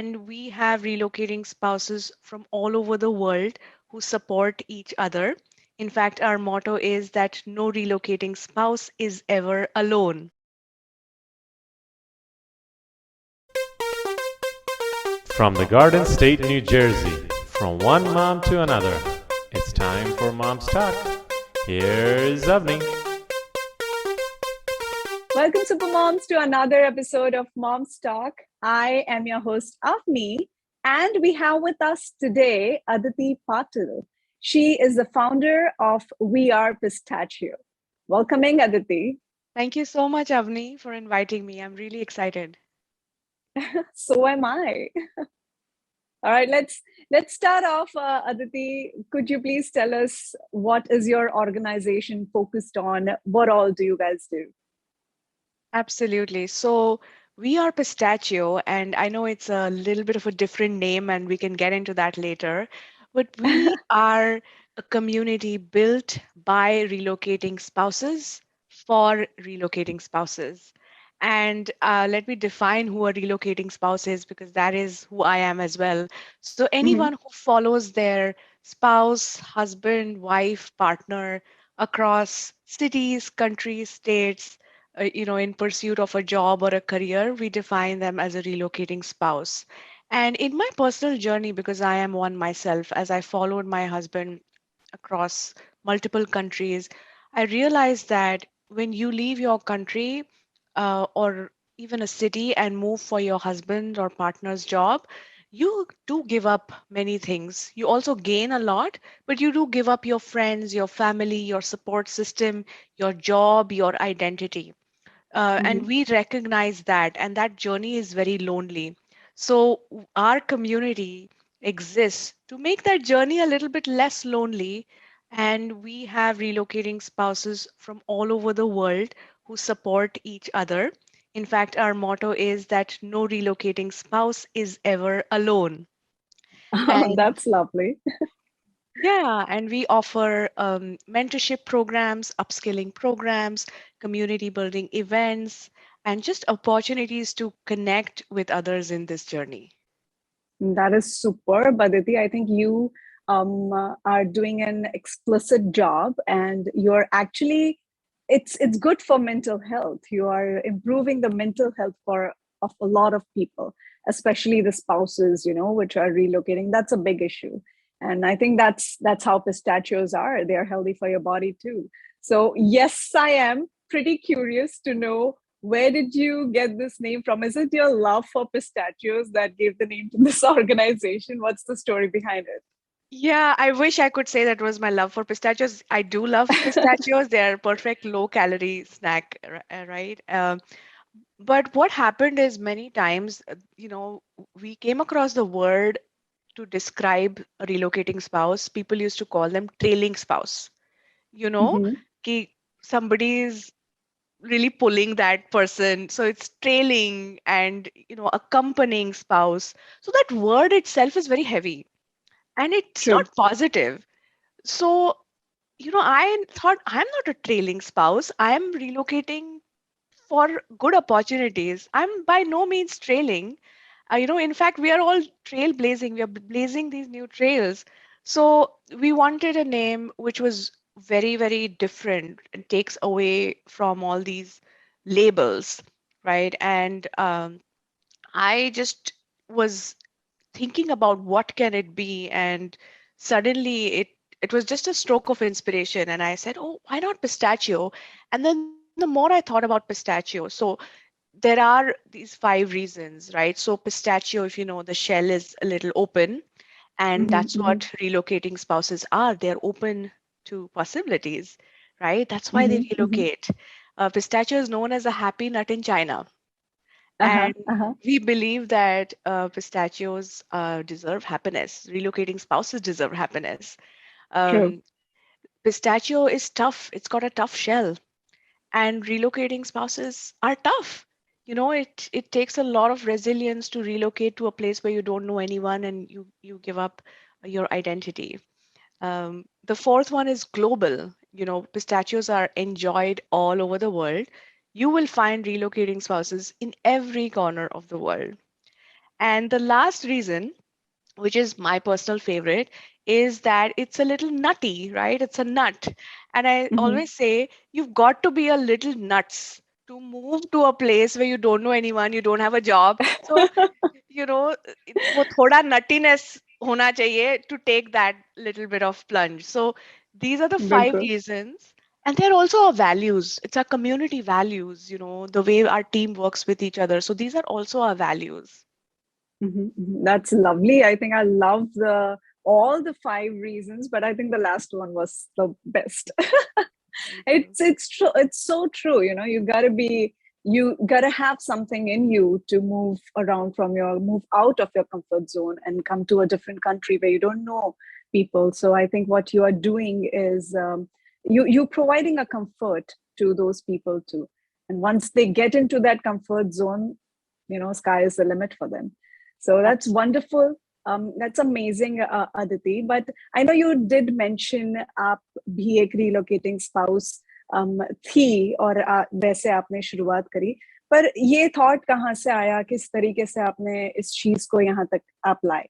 and we have relocating spouses from all over the world who support each other. In fact, our motto is that no relocating spouse is ever alone. From the Garden State, New Jersey, from one mom to another, it's time for Mom's Talk. Here's Avni. Welcome, Supermoms, to another episode of Mom's Talk. I am your host, Avni, and we have with us today Aditi Patil. She is the founder of We Are Pistachio. Welcoming, Aditi. Thank you so much, Avni, for inviting me. I'm really excited. So am I. All right, let's start off. Aditi, could you please tell us what is your organization focused on? What all do you guys do? Absolutely. So we are Pistachio, and I know it's a little bit of a different name, and we can get into that later. But we are a community built by relocating spouses for relocating spouses. And let me define who a relocating spouse is because that is who I am as well. So anyone Mhm. who follows their spouse, husband, wife, partner across cities, countries, states, in pursuit of a job or a career, we define them as a relocating spouse. And in my personal journey, because I am one myself, as I followed my husband across multiple countries, I realized that when you leave your country or even a city and move for your husband or partner's job, you do give up many things. You also gain a lot, but you do give up your friends, your family, your support system, your job, your identity. And Mhm. we recognize that, and that journey is very lonely. So, our community exists to make that journey a little bit less lonely. And we have relocating spouses from all over the world who support each other. In fact, our motto is that no relocating spouse is ever alone. Oh, And that's lovely. yeah, and we offer mentorship programs, upskilling programs, community building events, and just opportunities to connect with others in this journey. That is superb, Aditi. I think you are doing an explicit job, and you're actually it's good for mental health. You are improving the mental health for of a lot of people, especially the spouses, which are relocating. That's a big issue, and I think that's how pistachios are. They are healthy for your body too. So yes, I am pretty curious to know, where did you get this name from? Is it your love for pistachios that gave the name to this organization? What's the story behind Yeah, I wish I could say that was my love for pistachios. I do love pistachios. They're a perfect low calorie snack, right? But what happened is many times, we came across the word to describe a relocating spouse. People used to call them trailing spouse. You know, it? कि somebody is really pulling that person. So it's trailing and, accompanying spouse. So that word itself is very heavy and it's True. not positive. So, I thought I'm not a trailing spouse. I am relocating for good opportunities. I'm by no means trailing. In fact, we are all trailblazing. We are blazing these new trails. So we wanted a name which was very, very different and takes away from all these labels, right? And I just was thinking about what can it be, and suddenly it was just a stroke of inspiration, and I said, oh, why not pistachio? And then the more I thought about pistachio, so there are these 5 reasons, right? So pistachio, if you know, the shell is a little open, and Hmm. that's Hmm. what relocating spouses are. They're open to possibilities, right? That's why they Hmm. Hmm. relocate. Pistachio is known as a happy nut in China, Uh-huh. and Uh-huh. we believe that pistachios deserve happiness. Relocating spouses deserve happiness. True. Um, Pistachio is tough. It's got a tough shell, and relocating spouses are tough. It takes a lot of resilience to relocate to a place where you don't know anyone and you give up your identity. The fourth one is global. Pistachios are enjoyed all over the world. You will find relocating spouses in every corner of the world. And the last reason, which is my personal favorite, is that it's a little nutty, right? It's a nut. And I Mm-hmm. always say you've got to be a little nuts to move to a place where you don't know anyone, you don't have a job. So, वो थोड़ा nuttiness होना चाहिए to take that little bit of plunge. So these are the five बिल्कुल. reasons. And they're also our values. It's our community values, the way our team works with each other. So these are also our values. That's lovely. I think I love the all the five reasons, but I think the last one was the best. Thank you. It's true. It's so true. You gotta have something in you to move out of your comfort zone and come to a different country where you don't know people. So I think what you are doing is you providing a comfort to those people too. And once they get into that comfort zone, sky is the limit for them. So that's wonderful. That's amazing, Aditi. But I know you did mention आप भी एक relocating spouse थी और वैसे आपने शुरुआत करी. पर ये थॉट कहाँ से आया, किस तरीके से आपने इस चीज को यहाँ तक आप लाए?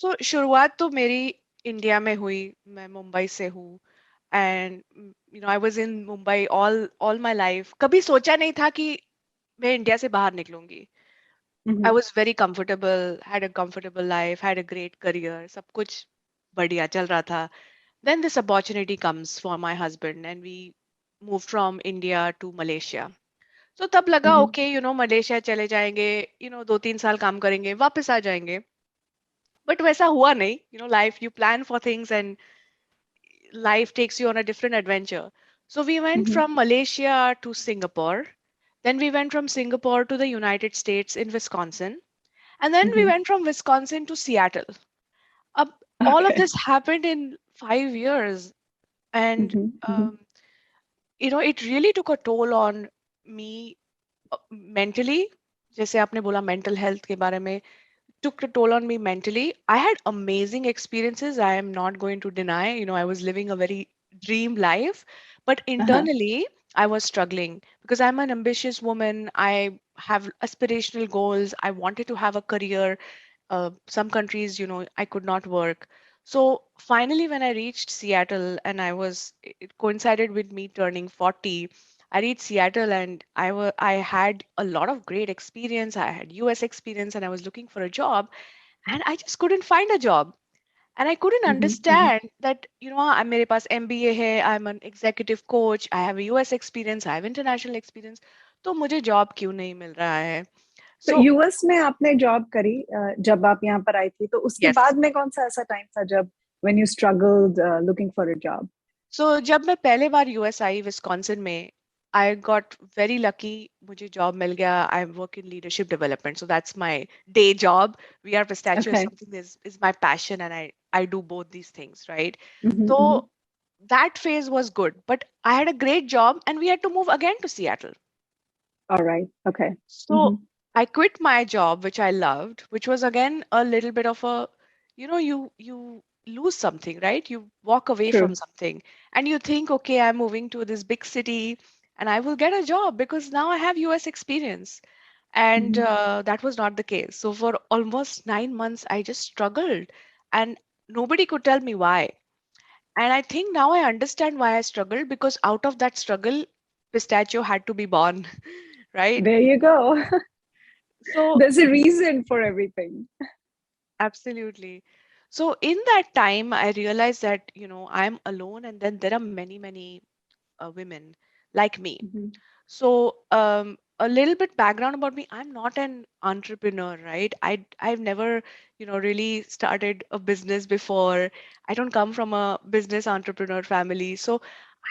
सो शुरुआत तो मेरी इंडिया में हुई. मैं मुंबई से हूँ. And I was in Mumbai all my life. कभी सोचा नहीं था कि मैं इंडिया से बाहर निकलूंगी. I was very comfortable, had a comfortable life, had a great career, सब कुछ बढ़िया चल रहा था. Then this opportunity comes for my husband and we move from India to Malaysia. तो तब लगा ओके मलेशिया चले जाएंगे, 2-3 साल काम करेंगे, वापस आ जाएंगे. बट वैसा हुआ नहीं. Life, you plan for things and life takes you on a different adventure. So we went from Malaysia to Singapore. Then we went from Singapore to the United States in Wisconsin. And then we went from Wisconsin to Seattle. All of Okay. this happened in 5 years. And, it really took a toll on me mentally. जैसे आपने बोला mental health के बारे में, took a toll on me mentally. I had amazing experiences. I am not going to deny. I was living a very dream life, but internally, I was struggling because I'm an ambitious woman. I have aspirational goals. I wanted to have a career. Some countries, I could not work. So finally, when I reached Seattle and it coincided with me turning 40. I reached Seattle and I had a lot of great experience. I had US experience and I was looking for a job and I just couldn't find a job. And I couldn't understand that, I'm मेरे पास MBA है, I'm an executive coach, I have a US experience, I have international experience. तो मुझे job क्यों नहीं मिल रहा है? तो So US में आपने जॉब करी जब आप यहाँ पर आई थी, तो उसके yes. बाद में कौन सा ऐसा टाइम था जब when you struggled looking for a job? So जब मैं पहले बार US आई विस्कॉन्सिन में, I got very lucky. मुझे job मिल गया. I work in leadership development, so that's my day job. VR Pistachio is Okay. something is my passion, and I do both these things, right? Mm-hmm, So mm-hmm. that phase was good, but I had a great job, and we had to move again to Seattle. All right. Okay. So I quit my job, which I loved, which was again a little bit of a, you lose something, right? You walk away True. from something and you think, okay, I'm moving to this big city and I will get a job because now I have US experience. And that was not the case. So for almost 9 months, I just struggled and nobody could tell me why. And I think now I understand why I struggled because out of that struggle, Pistachio had to be born, right? There you go. So There's a reason for everything. absolutely. So in that time, I realized that, I'm alone, and then there are many, many women like me. So a little bit background about me, I'm not an entrepreneur, right? I've never, really started a business before. I don't come from a business entrepreneur family. So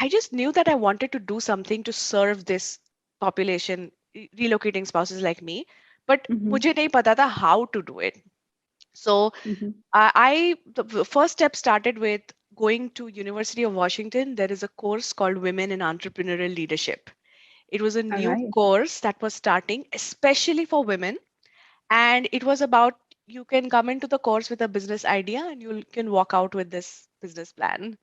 I just knew that I wanted to do something to serve this population, relocating spouses like me. But मुझे नहीं पता था how to do it. So the first step started with going to University of Washington. There is a course called Women in Entrepreneurial Leadership. It was a All new right. course that was starting, especially for women. And it was about you can come into the course with a business idea and you can walk out with this business plan.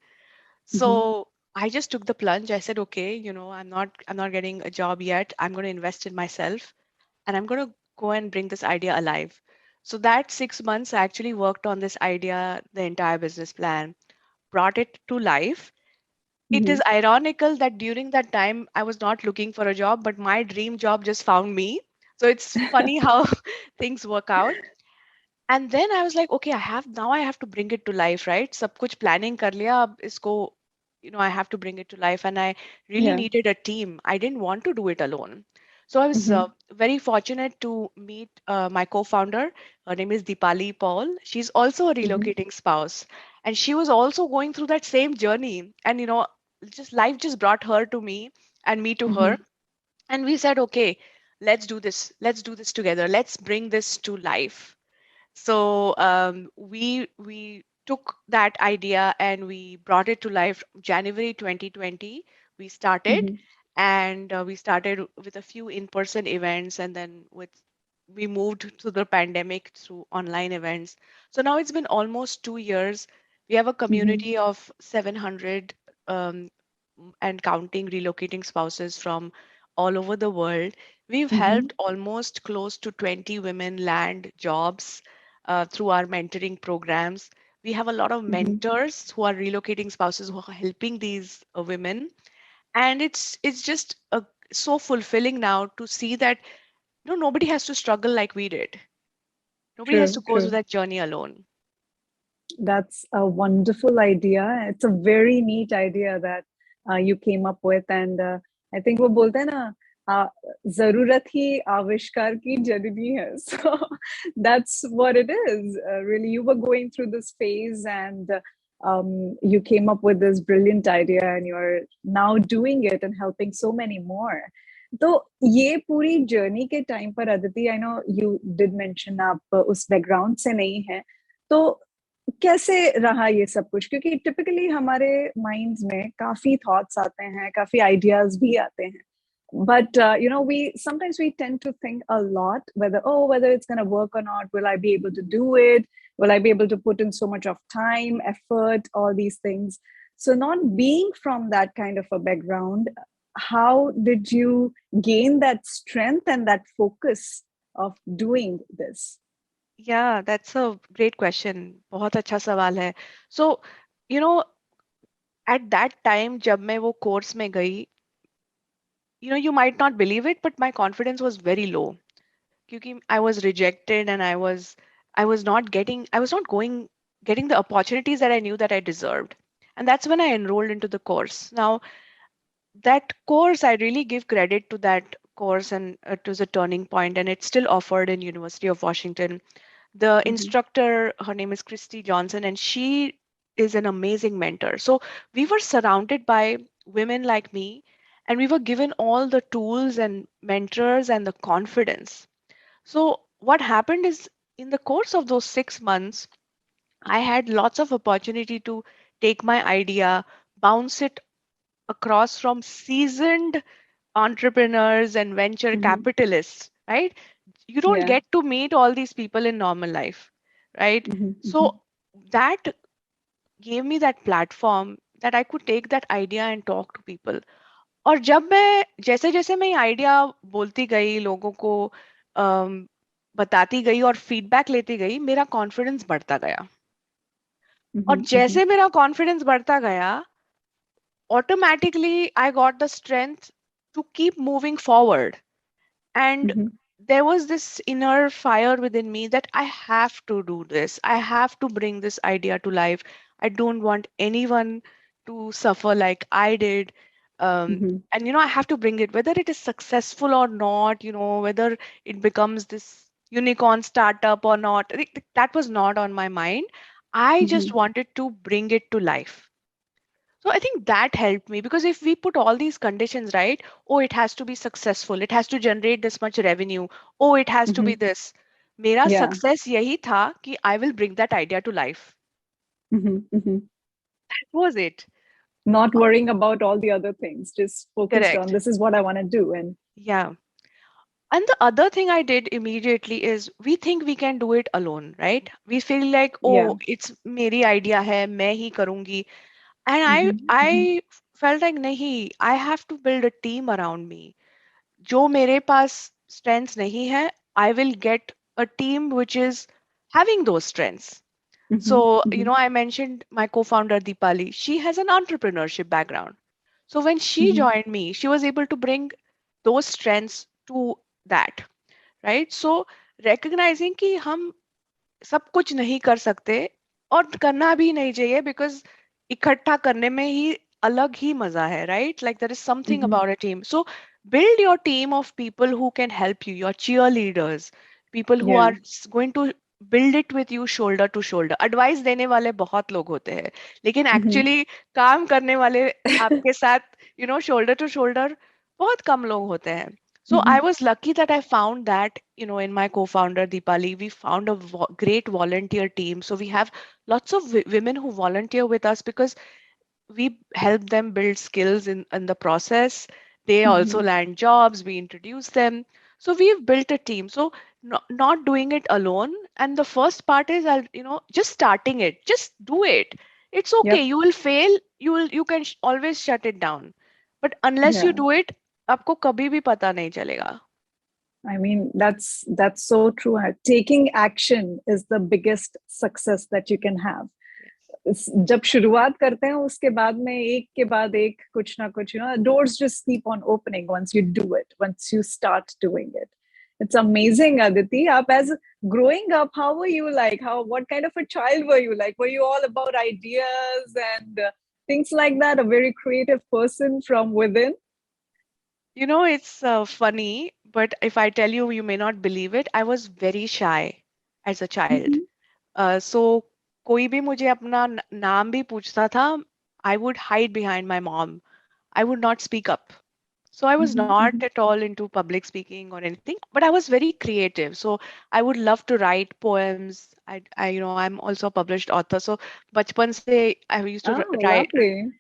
So I just took the plunge. I said, okay, I'm not getting a job yet. I'm going to invest in myself and I'm going to go and bring this idea alive. So that 6 months I actually worked on this idea, the entire business plan, brought it to life. It Mm-hmm. is ironical that during that time I was not looking for a job, but my dream job just found me. So it's funny how things work out. And then I was like, okay, I have to bring it to life, right? सब कुछ planning कर लिया, अब इसको, I have to bring it to life. And I really Yeah. needed a team. I didn't want to do it alone. So I was Mm-hmm. very fortunate to meet my co-founder. Her name is Deepali Paul. She's also a Mm-hmm. relocating spouse. And she was also going through that same journey. And, just life just brought her to me and me to Mm-hmm. her. And we said, okay, let's do this. Let's do this together. Let's bring this to life. So we took that idea and we brought it to life. January 2020, we started, Mm-hmm. and we started with a few in-person events, and then we moved to the pandemic through online events. So now it's been almost 2 years. We have a Mm-hmm. community of 700 um, and counting relocating spouses from all over the world. We've Mm-hmm. helped almost close to 20 women land jobs through our mentoring programs. We have a lot of Mm-hmm. mentors who are relocating spouses who are helping these women, and it's just so fulfilling now to see that nobody has to struggle like we did. Nobody has to True, go through true. that journey alone. That's a wonderful idea. It's a very neat idea that you came up with, and I think वो बोलते हैं ना, uh, जरूरत ही आविष्कार की जननी है. So that's what it is. Really, you were going through this phase, and you came up with this brilliant idea, and you're now doing it and helping so many more. तो ये पूरी journey के time पर Aditi, I know you did mention आप उस background से नहीं है, तो कैसे रहा ये सब कुछ? क्योंकि टिपिकली हमारे माइंड्स में काफी थॉट्स आते हैं, काफी आइडियाज भी आते हैं, but we sometimes we tend to think a lot whether it's going to work or not. Will I be able to do it? Will I be able to put in so much of time, effort, all these things? So not being from that kind of a background, how did you gain that strength and that focus of doing this? Yeah, that's a great question. बहुत अच्छा सवाल है. So, you know, at that time, जब मैं वो course में गई, you might not believe it, but my confidence was very low. क्योंकि I was rejected and I was not getting the opportunities that I knew that I deserved. And that's when I enrolled into the course. Now, that course, I really give credit to that course, and it was a turning point, and it's still offered in University of Washington. The Mm-hmm. instructor, her name is Christy Johnson, and she is an amazing mentor. So we were surrounded by women like me, and we were given all the tools and mentors and the confidence. So what happened is, in the course of those 6 months, I had lots of opportunity to take my idea, bounce it across from seasoned entrepreneurs and venture Mm-hmm. capitalists, right? You don't Yeah. get to meet all these people in normal life, right? Mm-hmm. Mm-hmm. So that gave me that platform that I could take that idea and talk to people. और जब मैं जैसे जैसे मैं ये idea बोलती गई, लोगों को अम, बताती गई और फीडबैक लेती गई, मेरा कॉन्फिडेंस बढ़ता गया. और Mm-hmm. Mm-hmm. जैसे मेरा कॉन्फिडेंस बढ़ता गया, automatically I got the strength to keep moving forward. And Mm-hmm. there was this inner fire within me that I have to do this. I have to bring this idea to life. I don't want anyone to suffer like I did. Mm-hmm. And I have to bring it, whether it is successful or not, whether it becomes this unicorn startup or not. That was not on my mind. I Mm-hmm. just wanted to bring it to life. So I think that helped me, because if we put all these conditions, right? Oh, it has to be successful. It has to generate this much revenue. Oh, it has to Mm-hmm. be this. मेरा Yeah. success यही था कि I will bring that idea to life. Mm-hmm. Mm-hmm. That was it. Not worrying about all the other things, just focused on Correct. this is what I want to do. And Yeah. And the other thing I did immediately is, we think we can do it alone, right? We feel like, yeah. oh, it's मेरी idea है, मैं ही करूंगी. And I Mm-hmm. Mm-hmm. I felt like नहीं, I have to build a team around me. जो मेरे पास strengths नहीं है, I will get a team which is having those strengths. Mm-hmm. So, Mm-hmm. I mentioned my co-founder Deepali. She has an entrepreneurship background. So when she Mm-hmm. joined me, she was able to bring those strengths to that, right? So recognizing कि हम सब कुछ नहीं कर सकते और करना भी नहीं चाहिए because इकट्ठा करने में ही अलग ही मजा है, right? Like there is something Mm-hmm. about a team. So build your team of people who can help you, your cheerleaders, people who Yeah. are going to build it with you shoulder to shoulder. Advice देने वाले बहुत लोग होते हैं, लेकिन Mm-hmm. actually काम करने वाले आपके साथ, shoulder to shoulder बहुत कम लोग होते हैं. So Mm-hmm. I was lucky that I found that, in my co-founder Deepali, we found a great volunteer team. So we have lots of women who volunteer with us because we help them build skills in the process. They also Mm-hmm. land jobs, we introduce them. So we've built a team. So not doing it alone. And the first part is, just starting it, just do it. It's okay. Yep. You will fail. You can always shut it down. But unless you Yeah. do it, आपको कभी भी पता नहीं चलेगा. I mean, that's so true. Taking action is the biggest success that you can have. जब शुरुआत करते हैं उसके बाद में एक के बाद एक कुछ ना कुछ doors just keep on opening once you do it, once you start doing it. It's amazing, Aditi. Up as growing up, how were you like? What kind of a child were you like? Were you all about ideas and things like that? A very creative person from within? It's funny, but if I tell you, you may not believe it. I was very shy as a child. Mm-hmm. So कोई भी मुझे अपना नाम भी पूछता था, I would hide behind my mom. I would not speak up. So I was not Mm-hmm. at all into public speaking or anything, but I was very creative. So I would love to write poems. I'm also a published author. So बचपन से I used to Oh, write. lovely.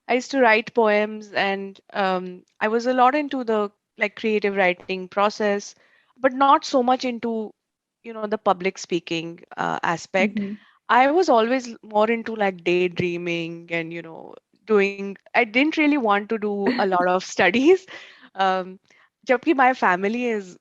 I used to write poems, and I was a lot into the like creative writing process, but not so much into, the public speaking aspect. Mm-hmm. I was always more into like daydreaming and, I didn't really want to do a lot of studies. Um, जबकि my family is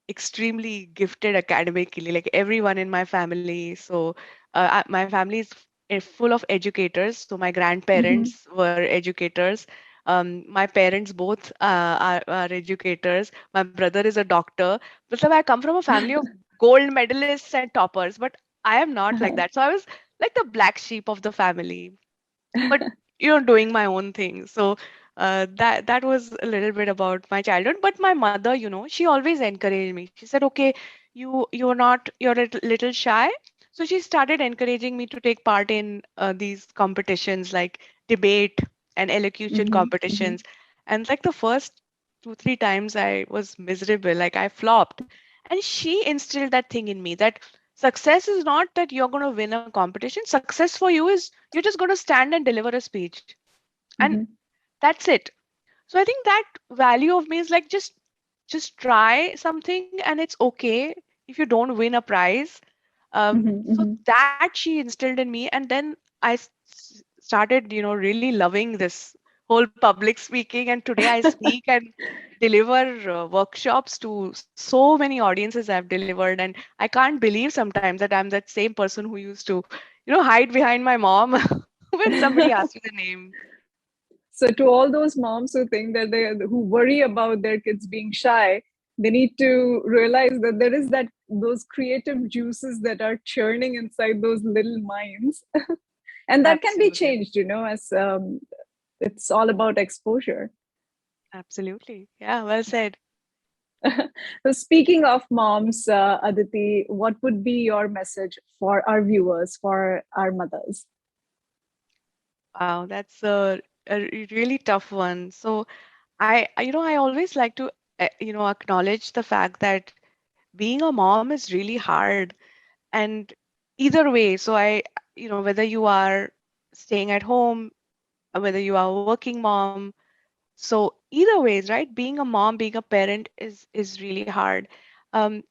extremely gifted academically, like everyone in my family. So my family is full of educators. So my Mm-hmm. grandparents were educators. My parents both are educators. My brother is a doctor. So I come from a family of gold medalists and toppers, but I am not like that. So I was like the black sheep of the family, but doing my own thing. So that was a little bit about my childhood. But my mother, she always encouraged me. She said, okay, you're a little shy. So she started encouraging me to take part in these competitions like debate and elocution Mm-hmm. Mm-hmm. competitions. And like the first 2 3 times I was miserable, like I flopped. And she instilled that thing in me that success is not that you're going to win a competition. Success for you is you're just going to stand and deliver a speech, and Mm-hmm. that's it. So I think that value of me is like just try something, and it's okay if you don't win a prize. So Mm-hmm. that she instilled in me, and then I started, really loving this whole public speaking. And today I speak and deliver workshops to so many audiences I've delivered, and I can't believe sometimes that I'm that same person who used to, hide behind my mom when somebody asks me the name. So to all those moms who think that who worry about their kids being shy, they need to realize that there is those creative juices that are churning inside those little minds, and that can be Absolutely. changed. As it's all about exposure. Absolutely. Yeah, well said. So speaking of moms, Aditi, what would be your message for our viewers, for our mothers? Wow, that's a really tough one. So I always like to, acknowledge the fact that being a mom is really hard. And either way, so whether you are staying at home, or whether you are a working mom, so either ways, right? Being a mom, being a parent is really hard. Um,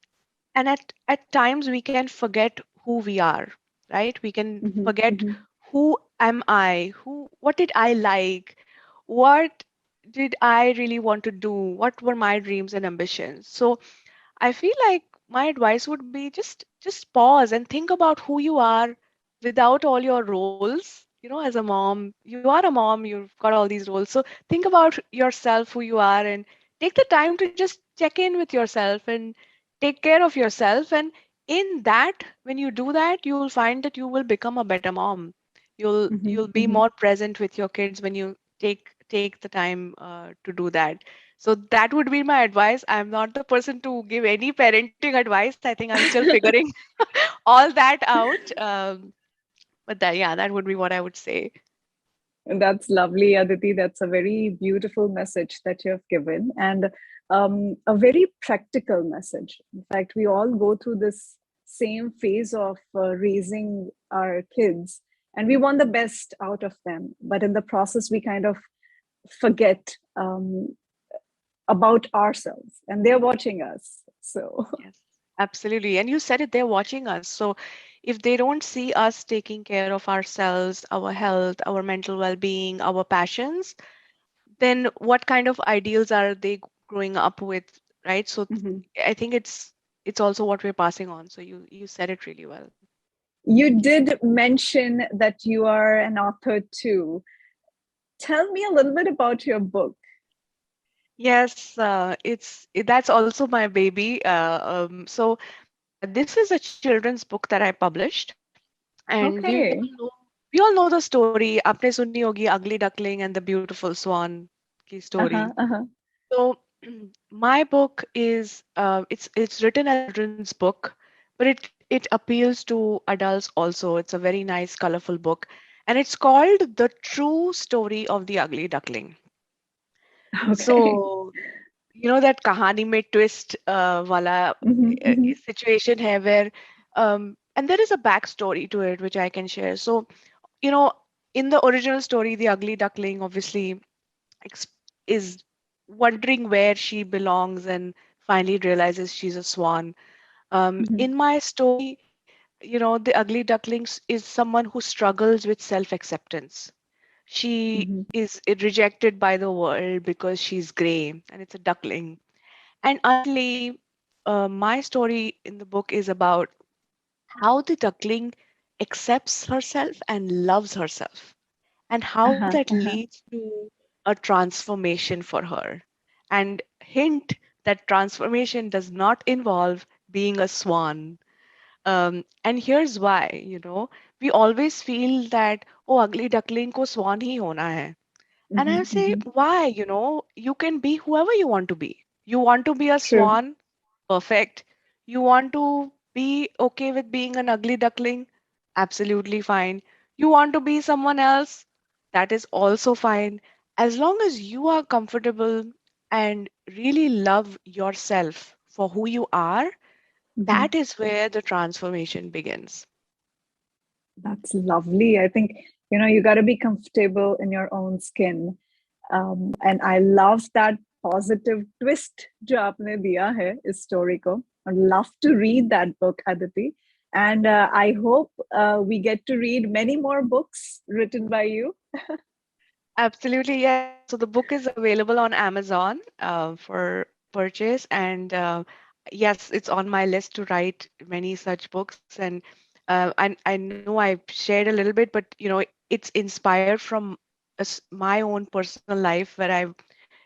and at times we can forget who we are, right? We can Mm-hmm, forget mm-hmm, who am I, what did I like, what did I really want to do, what were my dreams and ambitions. So I feel like my advice would be just pause and think about who you are without all your roles. As a mom, you are a mom, you've got all these roles. So think about yourself, who you are, and take the time to just check in with yourself and take care of yourself. And in that, when you do that, you will find that you will become a better mom. You'll be Hmm. more present with your kids when you take the time to do that. So that would be my advice. I'm not the person to give any parenting advice. I think I'm still figuring all that out. But yeah, that would be what I would say. That's lovely, Aditi. That's a very beautiful message that you have given, and a very practical message. In fact, we all go through this same phase of raising our kids, and we want the best out of them. But in the process, we kind of forget about ourselves, and they're watching us. So, Yes, absolutely. And you said it, they're watching us. So if they don't see us taking care of ourselves, our health, our mental well-being, our passions, then what kind of ideals are they growing up with, right? So mhm. I think it's also what we're passing on. So you said it really well. You did mention that you are an author too. Tell me a little bit about your book. Yes, that's also my baby. So this is a children's book that I published, and Okay. we all know the story. आपने सुनी होगी Ugly Duckling and the Beautiful Swan की story. Uh-huh, uh-huh. So my book is it's written as a children's book, but it appeals to adults also. It's a very nice, colorful book, and it's called The True Story of the Ugly Duckling. Okay. So that कहानी में twist वाला Mhm, mhm, situation है where and there is a backstory to it which I can share. So you know in the original story, the ugly duckling obviously ex- is wondering where she belongs and finally realizes she's a swan. mhm, In my story, the ugly ducklings is someone who struggles with self-acceptance. She mhm, is rejected by the world because she's gray and it's a duckling. And ultimately, my story in the book is about how the duckling accepts herself and loves herself, and how uh-huh, that uh-huh. leads to a transformation for her. And hint that transformation does not involve being a swan. And here's why, we always feel that, oh, ugly duckling ko swan hi hona hai. And I Mhm, say, mhm. why? You can be whoever you want to be. You want to be a True. swan? Perfect. You want to be okay with being an ugly duckling? Absolutely fine. You want to be someone else? That is also fine. As long as you are comfortable and really love yourself for who you are, Mhm. that is where the transformation begins. That's lovely. I think, you got to be comfortable in your own skin. And I love that positive twist जो आपने दिया है इस story को. I'd love to read that book, Aditi. And I hope we get to read many more books written by you. Absolutely, yes. So the book is available on Amazon for purchase, and yes, it's on my list to write many such books. And I know I shared a little bit, but it's inspired from my own personal life where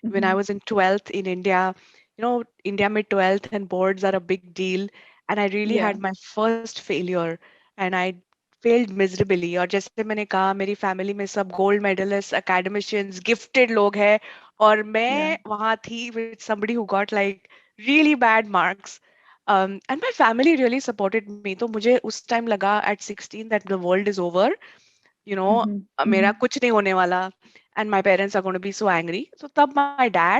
when I Mhm. was in 12th in India, India mid 12th and boards are a big deal, and I really Yeah, had my first failure, and I failed miserably. और जैसे मैंने कहा मेरी family में सब gold medallist academicians gifted लोग हैं और yeah. मैं वहाँ थी with somebody who got like really bad marks. And my family really supported me. तो मुझे उस टाइम लगा at 16 that the world is over. Mhm, मेरा mhm. कुछ नहीं होने वाला. And my parents are going to be so angry. So तब my dad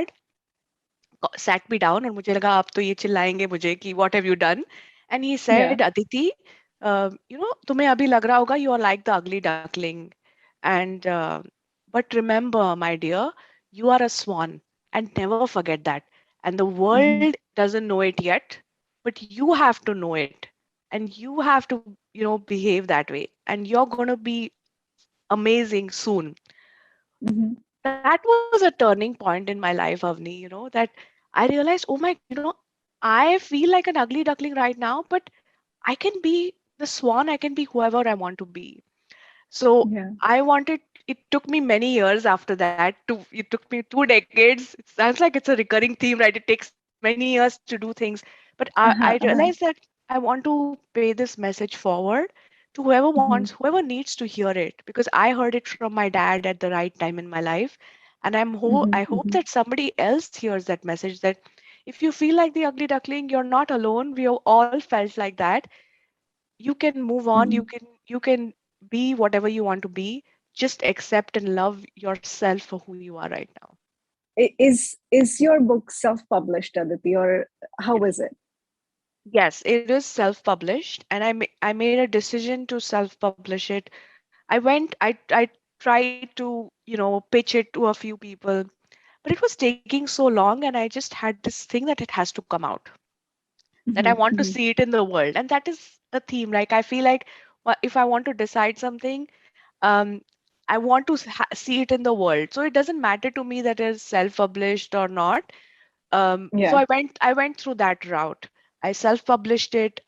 sat me down और मुझे लगा आप तो ये चिल्लाएंगे मुझे कि what have you done? And he Yeah. said, Aditi, तुम्हें अभी लग रहा होगा you are like the ugly duckling. And but remember, my dear, you are a swan and never forget that. And the Mhm, world doesn't know it yet, but you have to know it. And you have to, behave that way. And you're going to be amazing soon. mhm. That was a turning point in my life, Avni, that I realized, oh my God, I feel like an ugly duckling right now, but I can be the swan, I can be whoever I want to be. So Yeah. I wanted, it took me many years after that it took me 2 decades. It sounds like it's a recurring theme, right? It takes many years to do things. But I Uh-huh, realized that uh-huh. I want to pay this message forward to whoever wants, Mhm, whoever needs to hear it, because I heard it from my dad at the right time in my life. And I mhm, hope mhm, that somebody else hears that message, that if you feel like the ugly duckling, you're not alone. We have all felt like that. You can move on, mhm. you can be whatever you want to be. Just accept and love yourself for who you are right now. Is your book self-published, Aditi, or how Yes. is it? Yes, it is self-published, and I made a decision to self-publish it. I tried to, pitch it to a few people, but it was taking so long, and I just had this thing that it has to come out, that I Mhm, want to mhm, see it in the world. And that is the theme. Like, I feel like, if I want to decide something, um, I want to see it in the world. So it doesn't matter to me that it's self-published or not. So yeah. I went through that route. I self-published it.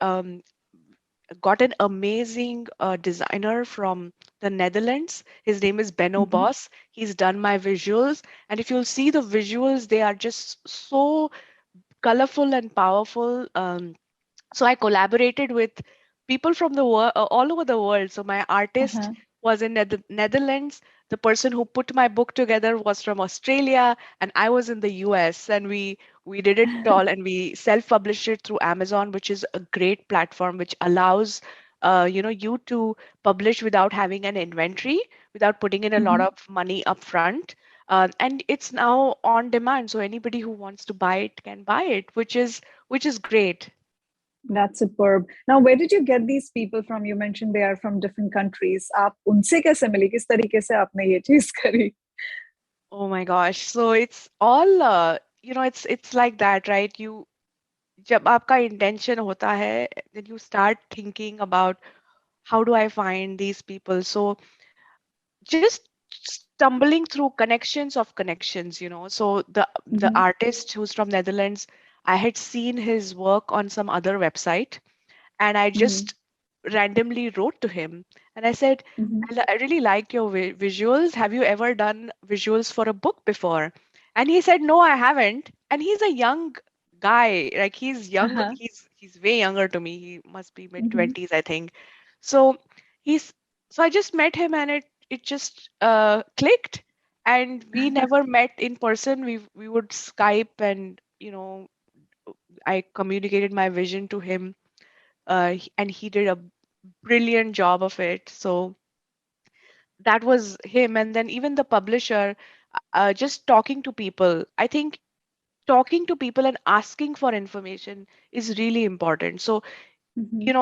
Got an amazing designer from the Netherlands. His name is Benno Mhm, Boss. He's done my visuals, and if you'll see the visuals, they are just so colorful and powerful. So I collaborated with people from the world, all over the world. So my artist uh-huh. was in Netherlands. The person who put my book together was from Australia, and I was in the US. And we did it all, and we self-published it through Amazon, which is a great platform which allows you to publish without having an inventory, without putting in a lot Mhm. of money up front. And it's now on demand, so anybody who wants to buy it can buy it, which is great. That's superb. Now, where did you get these people from? You mentioned they are from different countries. आप उनसे कैसे मिली? किस तरीके से आपने ये चीज करी? Oh my gosh. So it's all it's like that, right? जब आपका intention होता है, then you start thinking about how do I find these people. So just stumbling through connections of connections, So the Mhm, artist who's from Netherlands, I had seen his work on some other website, and I mhm, just randomly wrote to him and I said, mhm, I really like your visuals. Have you ever done visuals for a book before? And he said, no, I haven't. And he's a young guy, like he's young, uh-huh, he's way younger to me. He must be mid mhm. 20s, I think. So he's so I just met him, and it just clicked, and we never met in person. We would Skype, and I communicated my vision to him, and he did a brilliant job of it. So that was him. And then even the publisher, just talking to people. I think talking to people and asking for information is really important. So, Mhm,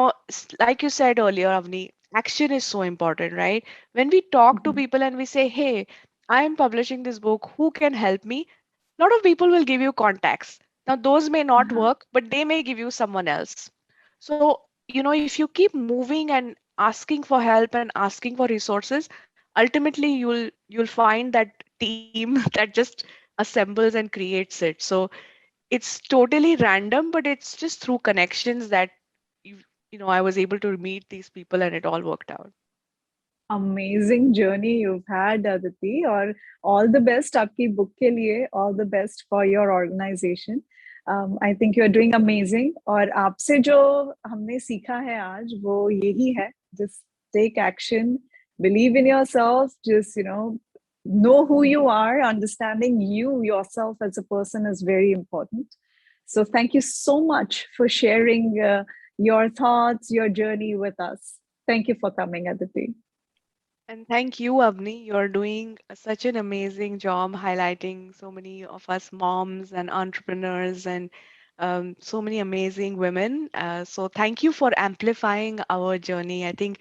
like you said earlier, Avni, action is so important, right? When we talk to mhm, people and we say, hey, I am publishing this book, who can help me? A lot of people will give you contacts. Now, those may not uh-huh. work, but they may give you someone else. So, if you keep moving and asking for help and asking for resources, ultimately you'll find that team that just assembles and creates it. So it's totally random, but it's just through connections that you, I was able to meet these people and it all worked out. Amazing journey you've had, Aditi, और all the best आपकी book के लिए, all the best for your organization. I think you're doing amazing. और आपसे जो हमने सीखा है आज वो यही है, just take action, believe in yourself, just know who you are. Understanding you yourself as a person is very important. So thank you so much for sharing your thoughts, your journey with us. Thank you for coming, Aditi. And thank you, Avni. You're doing such an amazing job highlighting so many of us moms and entrepreneurs and so many amazing women. So thank you for amplifying our journey. I think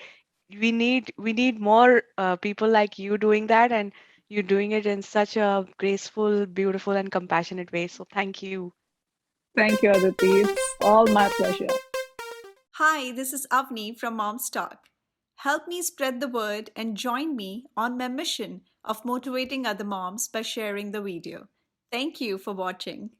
we need more people like you doing that, and you're doing it in such a graceful, beautiful, and compassionate way. So thank you. Thank you, Aditi. It's all my pleasure. Hi, this is Avni from Mom's Talk. Help me spread the word and join me on my mission of motivating other moms by sharing the video. Thank you for watching.